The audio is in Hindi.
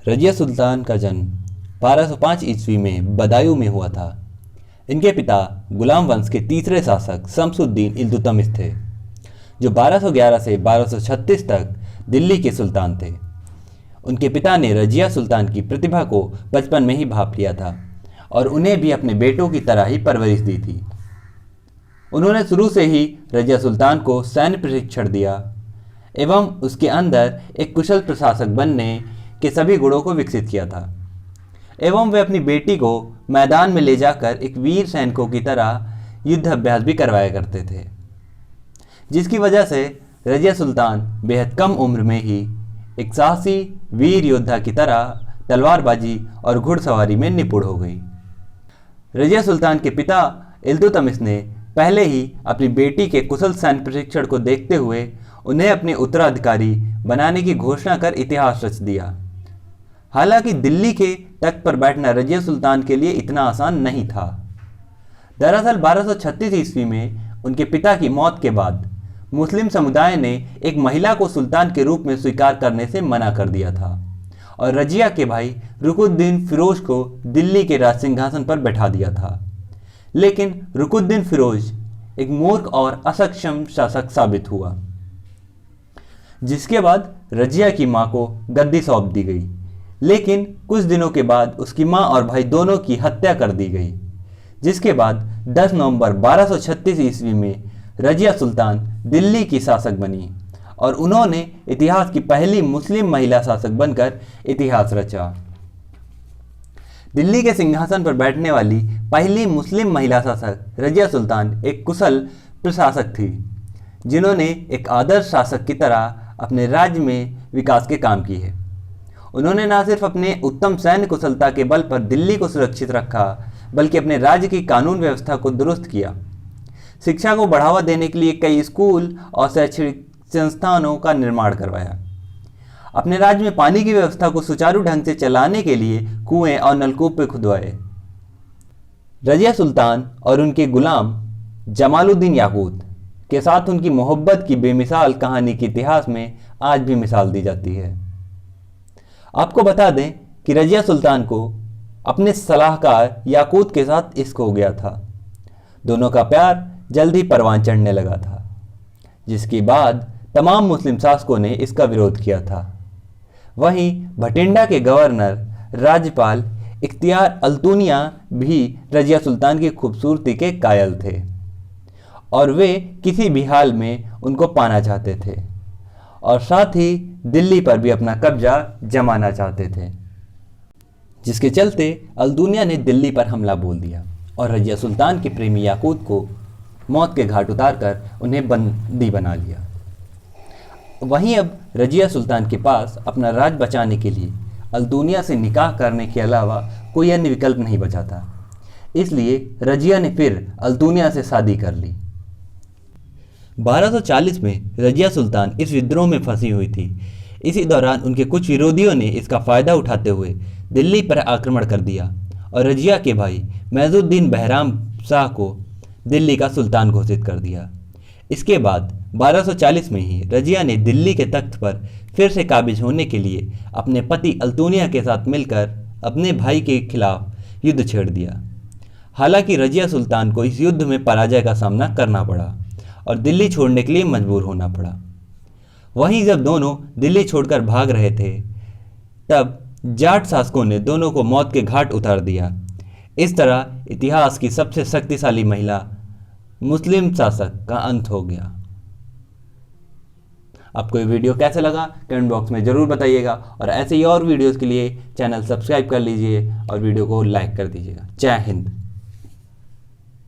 रजिया सुल्तान का जन्म 1205 ईस्वी में बदायूं में हुआ था। इनके पिता गुलाम वंश के तीसरे शासक शमसुद्दीन इल्तुतमिश थे, जो 1211 से 1236 तक दिल्ली के सुल्तान थे। उनके पिता ने रजिया सुल्तान की प्रतिभा को बचपन में ही भांप लिया था और उन्हें भी अपने बेटों की तरह ही परवरिश दी थी। उन्होंने शुरू से ही रजिया सुल्तान को सैन्य प्रशिक्षण दिया एवं उसके अंदर एक कुशल प्रशासक बनने के सभी गुणों को विकसित किया था एवं वे अपनी बेटी को मैदान में ले जाकर एक वीर सैनिकों की तरह युद्ध अभ्यास भी करवाया करते थे, जिसकी वजह से रजिया सुल्तान बेहद कम उम्र में ही एक साहसी वीर योद्धा की तरह तलवारबाजी और घुड़सवारी में निपुण हो गई। रजिया सुल्तान के पिता इल्तुतमिश ने पहले ही अपनी बेटी के कुशल सैन्य प्रशिक्षण को देखते हुए उन्हें अपने उत्तराधिकारी बनाने की घोषणा कर इतिहास रच दिया। हालांकि दिल्ली के तख्त पर बैठना रजिया सुल्तान के लिए इतना आसान नहीं था। दरअसल 1236 ईस्वी में उनके पिता की मौत के बाद मुस्लिम समुदाय ने एक महिला को सुल्तान के रूप में स्वीकार करने से मना कर दिया था और रजिया के भाई रुकुनुद्दीन फिरोज को दिल्ली के राज सिंहासन पर बैठा दिया था। लेकिन रुकुनुद्दीन फिरोज एक मूर्ख और असक्षम शासक साबित हुआ, जिसके बाद रजिया की मां को गद्दी सौंप दी गई। लेकिन कुछ दिनों के बाद उसकी मां और भाई दोनों की हत्या कर दी गई, जिसके बाद 10 नवंबर 1236 ईस्वी में रजिया सुल्तान दिल्ली की शासक बनी और उन्होंने इतिहास की पहली मुस्लिम महिला शासक बनकर इतिहास रचा। दिल्ली के सिंहासन पर बैठने वाली पहली मुस्लिम महिला शासक रजिया सुल्तान एक कुशल प्रशासक थी, जिन्होंने एक आदर्श शासक की तरह अपने राज्य में विकास के काम किए। उन्होंने न सिर्फ अपने उत्तम सैन्य कुशलता के बल पर दिल्ली को सुरक्षित रखा, बल्कि अपने राज्य की कानून व्यवस्था को दुरुस्त किया। शिक्षा को बढ़ावा देने के लिए कई स्कूल और शैक्षणिक संस्थानों का निर्माण करवाया। अपने राज्य में पानी की व्यवस्था को सुचारू ढंग से चलाने के लिए कुएं और नलकूप खुदवाए। रजिया सुल्तान और उनके गुलाम जमालुद्दीन याकूत के साथ उनकी मोहब्बत की बेमिसाल कहानी के इतिहास में आज भी मिसाल दी जाती है। आपको बता दें कि रजिया सुल्तान को अपने सलाहकार याकूत के साथ इश्क हो गया था। दोनों का प्यार जल्द ही परवान चढ़ने लगा था, जिसके बाद तमाम मुस्लिम शासकों ने इसका विरोध किया था। वहीं भटिंडा के गवर्नर राज्यपाल इख्तियार अल्तुनिया भी रजिया सुल्तान की खूबसूरती के कायल थे और वे किसी भी हाल में उनको पाना चाहते थे और साथ ही दिल्ली पर भी अपना कब्जा जमाना चाहते थे, जिसके चलते अल्तुनिया ने दिल्ली पर हमला बोल दिया और रजिया सुल्तान के प्रेमी याकूत को मौत के घाट उतारकर उन्हें बंदी बना लिया। वहीं अब रजिया सुल्तान के पास अपना राज बचाने के लिए अल्तुनिया से निकाह करने के अलावा कोई अन्य विकल्प नहीं बचा था। इसलिए रजिया ने फिर अल्तुनिया से शादी कर ली। 1240 में रजिया सुल्तान इस विद्रोह में फंसी हुई थी। इसी दौरान उनके कुछ विरोधियों ने इसका फ़ायदा उठाते हुए दिल्ली पर आक्रमण कर दिया और रजिया के भाई महजुद्दीन बहराम शाह को दिल्ली का सुल्तान घोषित कर दिया। इसके बाद 1240 में ही रजिया ने दिल्ली के तख्त पर फिर से काबिज होने के लिए अपने पति अल्तुनिया के साथ मिलकर अपने भाई के खिलाफ युद्ध छेड़ दिया। हालांकि रजिया सुल्तान को इस युद्ध में पराजय का सामना करना पड़ा और दिल्ली छोड़ने के लिए मजबूर होना पड़ा। वहीं जब दोनों दिल्ली छोड़कर भाग रहे थे, तब जाट शासकों ने दोनों को मौत के घाट उतार दिया। इस तरह इतिहास की सबसे शक्तिशाली महिला मुस्लिम शासक का अंत हो गया। आपको ये वीडियो कैसा लगा कमेंट बॉक्स में ज़रूर बताइएगा और ऐसे ही और वीडियोस के लिए चैनल सब्सक्राइब कर लीजिए और वीडियो को लाइक कर दीजिएगा। जय हिंद।